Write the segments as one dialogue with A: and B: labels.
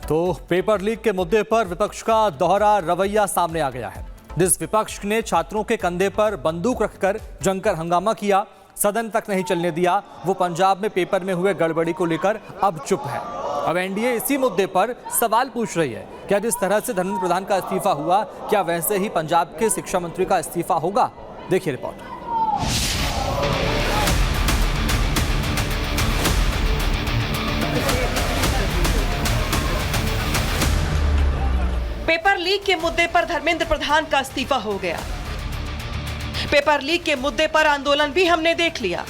A: तो paper leak के मुद्दे पर विपक्ष का दोहरा रवैया सामने आ गया है। जिस विपक्ष ने छात्रों के कंधे पर बंदूक रखकर जमकर हंगामा किया, सदन तक नहीं चलने दिया, वो पंजाब में पेपर में हुए गड़बड़ी को लेकर अब चुप है। अब एनडीए इसी मुद्दे पर सवाल पूछ रही है, क्या जिस तरह से धर्मेंद्र प्रधान का इस्तीफा हुआ, क्या वैसे ही पंजाब के शिक्षा मंत्री का इस्तीफा होगा? देखिए रिपोर्ट।
B: पेपर लीक के मुद्दे पर धर्मेंद्र प्रधान का इस्तीफा हो गया। पेपर लीक के मुद्दे पर आंदोलन भी हमने देख लिया,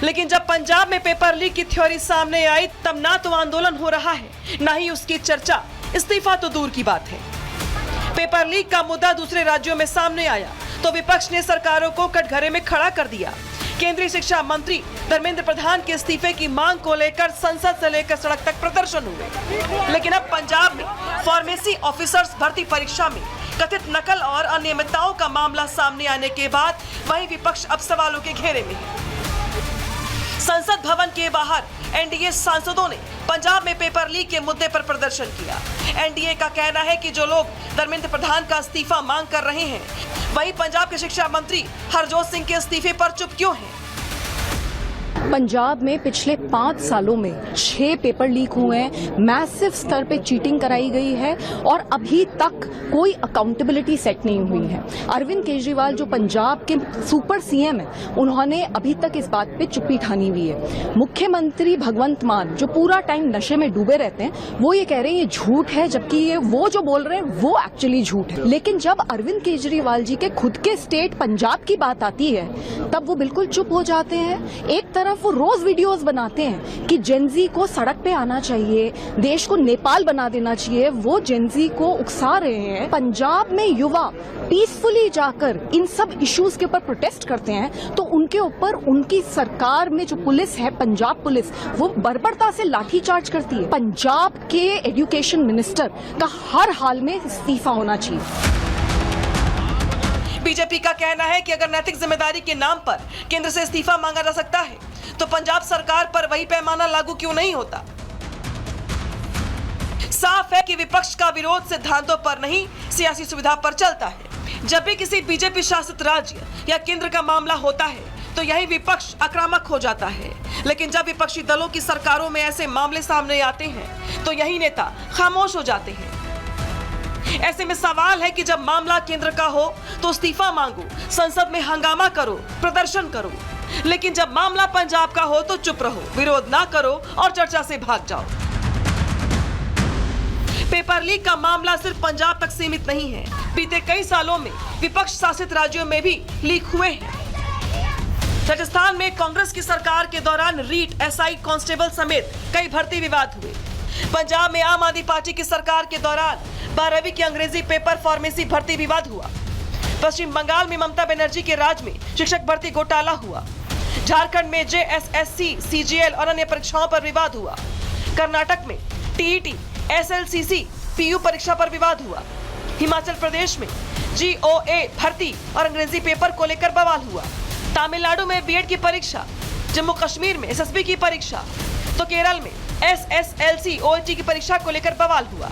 B: लेकिन जब पंजाब में पेपर लीक की थ्योरी सामने आई, तब ना तो आंदोलन हो रहा है, ना ही उसकी चर्चा। इस्तीफा तो दूर की बात है। पेपर लीक का मुद्दा दूसरे राज्यों में सामने आया तो विपक्ष ने सरकारों को कटघरे में खड़ा कर दिया। केंद्रीय शिक्षा मंत्री धर्मेंद्र प्रधान के इस्तीफे की मांग को लेकर संसद से लेकर सड़क तक प्रदर्शन हुए। लेकिन अब पंजाब में फार्मेसी ऑफिसर्स भर्ती परीक्षा में कथित नकल और अनियमितताओं का मामला सामने आने के बाद वही विपक्ष अब सवालों के घेरे में है। संसद भवन के बाहर एनडीए सांसदों ने पंजाब में पेपर लीक के मुद्दे पर प्रदर्शन किया। एनडीए का कहना है कि जो लोग धर्मेंद्र प्रधान का इस्तीफा मांग कर रहे हैं, वही पंजाब के शिक्षा मंत्री हरजोत सिंह के इस्तीफे पर चुप क्यों हैं?
C: पंजाब में पिछले 5 सालों में 6 पेपर लीक हुए हैं, मैसिव स्तर पे चीटिंग कराई गई है और अभी तक कोई अकाउंटेबिलिटी सेट नहीं हुई है। अरविंद केजरीवाल जो पंजाब के सुपर सीएम हैं, उन्होंने अभी तक इस बात पे चुप्पी ठानी हुई है। मुख्यमंत्री भगवंत मान जो पूरा टाइम नशे में डूबे रहते हैं, वो ये कह रहे हैं ये झूठ है, जबकि ये वो जो बोल रहे हैं वो एक्चुअली झूठ है। लेकिन जब अरविंद केजरीवाल जी के खुद के स्टेट पंजाब की बात आती है, तब वो बिल्कुल चुप हो जाते हैं। एक तरफ वो रोज वीडियोस बनाते हैं कि जेनजी को सड़क पे आना चाहिए, देश को नेपाल बना देना चाहिए, वो जेनजी को उकसा रहे हैं। पंजाब में युवा पीसफुली जाकर इन सब इश्यूज के ऊपर प्रोटेस्ट करते हैं, तो उनके ऊपर उनकी सरकार में जो पुलिस है, पंजाब पुलिस, वो बर्बरता से लाठीचार्ज करती है। पंजाब के एजुकेशन मिनिस्टर का हर हाल में इस्तीफा होना चाहिए।
B: बीजेपी का कहना है कि अगर नैतिक जिम्मेदारी के नाम पर केंद्र से इस्तीफा मांगा जा सकता है, तो पंजाब सरकार पर वही पैमाना लागू क्यों नहीं होता? साफ है कि विपक्ष का विरोध सिद्धांतों पर नहीं, सियासी सुविधा पर चलता है। जब भी किसी बीजेपी शासित राज्य या केंद्र का मामला होता है, तो यही विपक्ष आक्रामक हो जाता है। लेकिन जब विपक्षी दलों की सरकारों में ऐसे मामले सामने आते हैं, तो यही नेता खामोश हो जाते हैं। ऐसे में सवाल है कि जब मामला केंद्र का हो तो इस्तीफा मांगो, संसद में हंगामा करो, प्रदर्शन करो, लेकिन जब मामला पंजाब का हो तो चुप रहो, विरोध ना करो और चर्चा से भाग जाओ। पेपर लीक का मामला सिर्फ पंजाब तक सीमित नहीं है। बीते कई सालों में विपक्ष शासित राज्यों में भी लीक हुए हैं। राजस्थान में कांग्रेस की सरकार के दौरान रीट, एसआई, कांस्टेबल समेत कई भर्ती विवाद हुए। पंजाब में आम आदमी पार्टी की सरकार के दौरान 12वीं की अंग्रेजी पेपर फार्मेसी भर्ती विवाद हुआ। पश्चिम बंगाल में ममता बनर्जी के राज में शिक्षक भर्ती घोटाला हुआ। झारखंड में जेएसएससी, सीजीएल और अन्य परीक्षाओं पर विवाद हुआ। कर्नाटक में टीईटी, एसएलसीसी, पीयू परीक्षा पर विवाद हुआ। हिमाचल प्रदेश में जीओए भर्ती और अंग्रेजी पेपर को लेकर बवाल हुआ। तमिलनाडु में बीएड की परीक्षा, जम्मू कश्मीर में एसएसबी की परीक्षा, तो केरल में एसएसएलसी, ओएटी की परीक्षा को लेकर बवाल हुआ।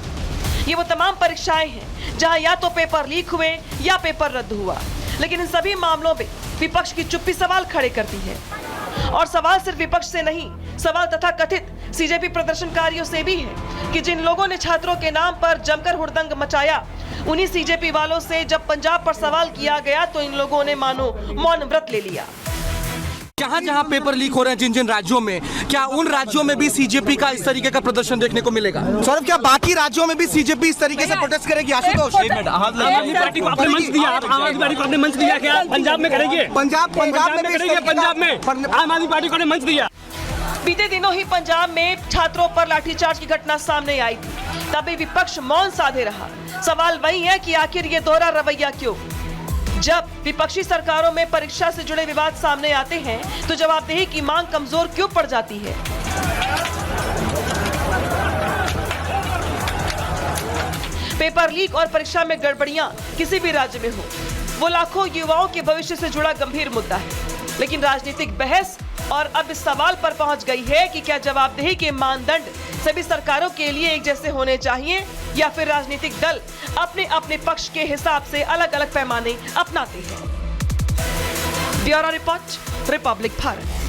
B: ये वो तमाम परीक्षाएं हैं जहां या तो पेपर लीक हुए या पेपर रद्द हुआ। लेकिन इन सभी मामलों में विपक्ष की चुप्पी सवाल खड़े करती है। और सवाल सिर्फ विपक्ष से नहीं, सवाल तथा कथित सीजेपी प्रदर्शनकारियों से भी है कि जिन लोगों ने छात्रों के नाम पर जमकर हुड़दंग मचाया, उन्हीं सीजेपी वालों से जब पंजाब पर सवाल किया गया तो इन लोगों ने मानो मौन व्रत ले लिया।
D: जहां जहां पेपर लीक हो रहे हैं जिन राज्यों में, क्या उन राज्यों में भी सीजेपी का इस तरीके का प्रदर्शन देखने को मिलेगा? सौरभ, क्या बाकी राज्यों में भी सीजेपी इस तरीके से प्रोटेस्ट करेगी? आशुतोष,
E: आम आदमी पार्टी को आपने मंच दिया, आम आदमी पार्टी को आपने मंच दिया, क्या पंजाब में करेंगे?
D: पंजाब में करेंगे,
E: पंजाब में आम आदमी पार्टी को ने मंच दिया।
B: बीते दिनों ही पंजाब में छात्रों पर लाठीचार्ज की घटना सामने आई थी, तभी विपक्ष मौन साधे रहा। सवाल वही है कि आखिर ये दोहरा रवैया क्यों? जब विपक्षी सरकारों में परीक्षा से जुड़े विवाद सामने आते हैं, तो जवाबदेही की मांग कमजोर क्यों पड़ जाती है? पेपर लीक और परीक्षा में गड़बड़ियां किसी भी राज्य में हो, वो लाखों युवाओं के भविष्य से जुड़ा गंभीर मुद्दा है। लेकिन राजनीतिक बहस और अब इस सवाल पर पहुंच गई है कि क्या जवाबदेही के मानदंड सभी सरकारों के लिए एक जैसे होने चाहिए या फिर राजनीतिक दल अपने अपने पक्ष के हिसाब से अलग अलग पैमाने अपनाते हैं। Bureau report, Republic Bharat.